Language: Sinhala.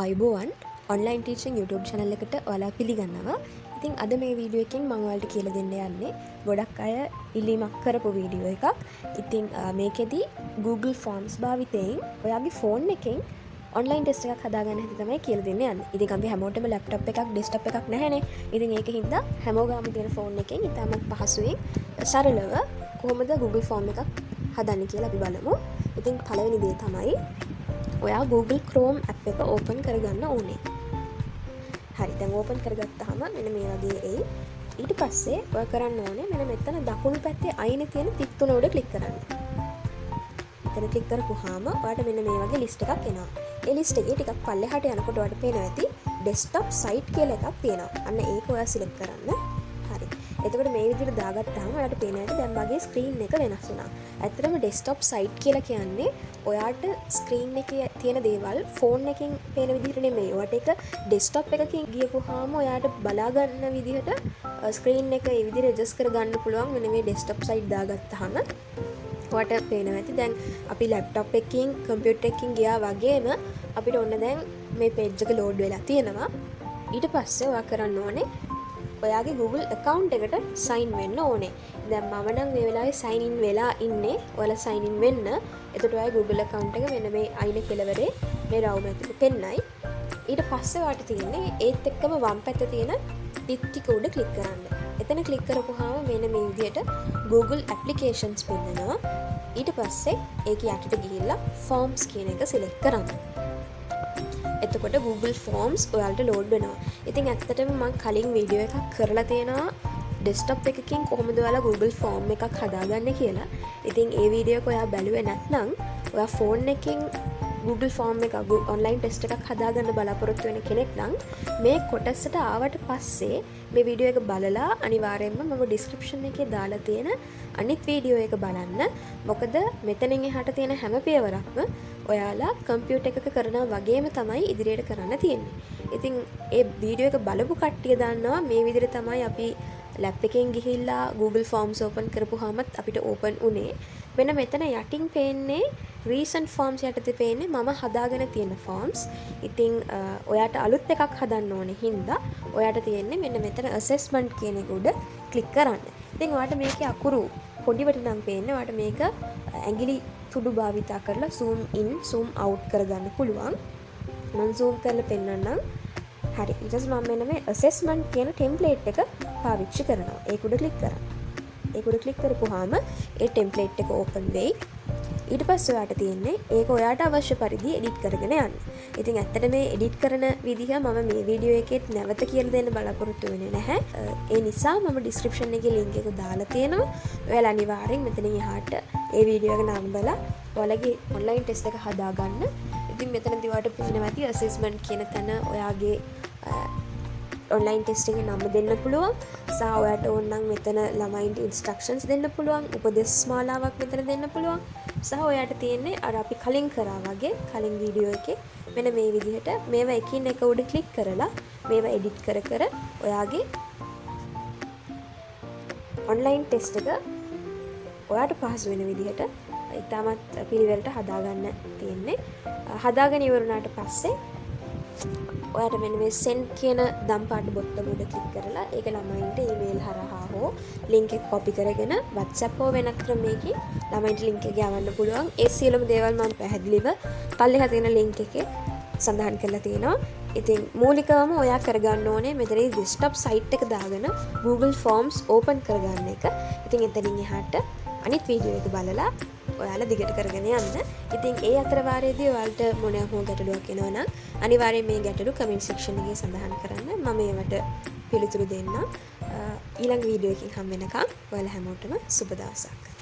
අයිබෝවන් ඔන්ලයින් ටීචින් YouTube channel එකට ඔයාලා පිළිගන්නවා. ඉතින් අද මේ වීඩියෝ එකෙන් මම ඔයාලට කියලා දෙන්න යන්නේ ගොඩක් අය ඉල්ලීමක් කරපු වීඩියෝ එකක්. ඉතින් මේකෙදි Google Forms භාවිතයෙන් ඔයාගේ ෆෝන් එකෙන් ඔන්ලයින් ටෙස්ට් එකක් හදාගන්න හැටි තමයි කියලා දෙන්න යන්නේ. ඉතින් අපි හැමෝටම ලැප්ටොප් එකක් ඩෙස්ක්ටොප් එකක් නැහැනේ. ඉතින් ඒකින් හින්දා හැමෝගාම තියෙන ෆෝන් එකෙන් ඉතාමත් පහසුවෙන් සරලව කොහොමද Google Form එකක් හදන්නේ කියලා අපි බලමු. ඉතින් පළවෙනි දේ තමයි ඔයා Google Chrome app එක open කරගන්න ඕනේ. හරි, දැන් open කරගත්තාම මෙන්න මේ වගේ එයි. ඊට පස්සේ ඔයා කරන්න ඕනේ මෙන්න මෙතන දකුණු පැත්තේ අයිනේ තියෙන ටික් තුන උඩ ක්ලික් කරන්න. එතන ක්ලික් කරපුවාම ඔයාට මෙන්න මේ වගේ ලිස්ට් එකක් එනවා. ඒ ලිස්ට් එකේ ටිකක් පල්ලෙහාට යනකොට ඔයාට පේනවා ඇති desktop site කියලා එකක් තියෙනවා. අන්න ඒක ඔයා select කරන්න. හරි. එතකොට මේ විදිහට දාගත්තාම ඔයාට පේනවා ඇති දැන් මගේ ස්ක්‍රීන් එක වෙනස් වුණා. ඇත්තටම desktop site කියලා කියන්නේ ඔයාට ස්ක්‍රීන් එකේ තියෙන දේවල් ෆෝන් එකෙන් පේන විදිහට නෙමෙයි. ඔයාට ඒක ඩෙස්ක්ටොප් එකකින් ගියපුවාම ඔයාට බලා ගන්න විදිහට ස්ක්‍රීන් එක ඒ විදිහට ඇඩ්ජස්ට් කර ගන්න පුළුවන්. මෙන්න මේ ඩෙස්ක්ටොප් සයිට් දාගත්තාම ඔයාට පේනවා ඇති දැන් අපි ලැප්ටොප් එකකින් කම්පියුටර් එකකින් ගියා වගේම අපිට ඔන්න දැන් මේ page එක load වෙලා තියෙනවා. ඊට පස්සේ ඔයා කරන්න ඕනේ ඔයාගේ Google account එකට sign වෙන්න ඕනේ. දැන් මම නම් මේ වෙලාවේ sign in වෙලා ඉන්නේ. ඔයාලා sign in වෙන්න. එතකොට ඔයාගේ Google account එක මෙන්න මේ අයිනේ කෙළවරේ මේ රවුම ඇතුලේ පෙන්නයි. ඊට පස්සේ ඔයාට තියෙන්නේ ඒත් එක්කම වම් පැත්තේ තියෙන ටික උඩ ක්ලික් කරන්න. එතන ක්ලික් කරපුවාම මෙන්න මේ විදිහට Google applications පෙන්නනවා. ඊට පස්සේ ඒක යටට ගිහිල්ලා forms කියන එක select කරන්න. එතකොට Google Forms ඔයාලට load වෙනවා. ඉතින් ඇත්තටම මම කලින් වීඩියෝ එකක් කරලා තියෙනවා desktop එකකින් කොහොමද ඔයාලා Google Form එකක් හදාගන්නේ කියලා. ඉතින් ඒ වීඩියෝ එක ඔයා බැලුවේ නැත්නම් ඔයා ෆෝන් එකකින් Google Form එක online test එකක් හදාගන්න බලාපොරොත්තු වෙන කෙනෙක් නම් මේ කොටසට ආවට පස්සේ මේ වීඩියෝ එක බලලා අනිවාර්යයෙන්ම මම description එකේ දාලා තියෙන අනිත් වීඩියෝ එක බලන්න. මොකද මෙතනින් එහාට තියෙන හැම පියවරක්ම ඔයාලා කම්පියුටර් එකක කරනා වගේම තමයි ඉදිරියට කරන්න තියෙන්නේ. ඉතින් ඒ වීඩියෝ එක බලපු කට්ටිය දන්නවා මේ විදිහට තමයි අපි ලැප් එකෙන් ගිහිල්ලා Google Forms open කරපුවාමත් අපිට open උනේ. මෙන්න මෙතන යටින් පේන්නේ recent forms යටතේ පේන්නේ මම හදාගෙන තියෙන forms. ඉතින් ඔයාට අලුත් එකක් හදන්න ඕනේ හින්දා ඔයාට තියෙන්නේ මෙන්න මෙතන assessment කියන එක උඩ ක්ලික් කරන්න. ඉතින් ඔයාට මේකේ අකුරු පොඩිවට නම් පේන්නේ. ඔයාට මේක ඇඟිලි තුඩු භාවිතා කරලා zoom in zoom out කරගන්න පුළුවන්. මම zoom කරලා පෙන්නන්නම්. හරි, ඊට පස්සේ මම මෙන්න මේ assessment කියන template එක පාවිච්චි කරනවා. ඒක උඩ ක්ලික් කරන්න. ඒක උඩ ක්ලික් කරපුවාම ඒ template එක open වෙයි. ඊට පස්සේ ඔයාට තියෙන්නේ ඒක ඔයාට අවශ්‍ය පරිදි edit කරගෙන යන්න. ඉතින් ඇත්තට මේ edit කරන විදිහ මම මේ වීඩියෝ එකේත් නැවත කියලා දෙන්න බලාපොරොත්තු වෙන්නේ නැහැ. ඒ නිසා මම description එකේ link එක දාලා තියෙනවා. ඔයාලා අනිවාර්යෙන් මෙතනින් එහාට ඒ වීඩියෝ එක නරඹලා ඔයාලගේ online test එක හදාගන්න. ඉතින් මෙතනදී ඔයාලට පේනවා ඇති assessment කියන තැන ඔයාගේ online test එකේ නම දෙන්න පුළුවන්. සහ ඔයාට ඕන නම් මෙතන ළමයින්ට instructions දෙන්න පුළුවන්. උපදෙස් මාලාවක් මෙතන දෙන්න පුළුවන්. සහ ඔයාට තියෙන්නේ අර අපි කලින් කරා වගේ කලින් වීඩියෝ එකේ මෙන්න මේ විදිහට මේවා එකින් එක උඩ ක්ලික් කරලා මේවා edit කර කර ඔයාගේ online test එක ඔයාට පහසු වෙන විදිහට ඉතාමත් පිළිවෙලට හදාගන්න තියෙන්නේ. හදාගෙන ඉවරුණාට පස්සේ ඔයාට මෙන්න මේ send කියන දම් පාට බොත්තම උඩ ක්ලික් කරලා ඒක ළමයින්ට ඊමේල් හරහා හෝ link එක copy කරගෙන WhatsApp හෝ වෙනත් ක්‍රමයකින් ළමයින්ට link එක යවන්න පුළුවන්. ඒ සියලුම දේවල් මම පැහැදිලිව පල්ලෙහා තියෙන link එකේ සඳහන් කරලා තියෙනවා. ඉතින් මූලිකවම ඔයා කරගන්න ඕනේ මෙතනදී desktop site එක දාගෙන Google Forms open කරගන්න එක. ඉතින් එතනින් එහාට අනිත් වීඩියෝ එක බලලා ඔයාලා දිගට කරගෙන යන්න. ඉතින් ඒ අතර වාරයේදී ඔයාලට මොනවා හෝ ගැටලුවක් එනවා නම් අනිවාර්යයෙන් මේ ගැටලු කමෙන්ට් සෙක්ෂන් එකේ සඳහන් කරන්න. මම ඒවට පිළිතුරු දෙන්නම්. ඊළඟ වීඩියෝ එකකින් හම් වෙනකම් ඔයාලා හැමෝටම සුබ දවසක්.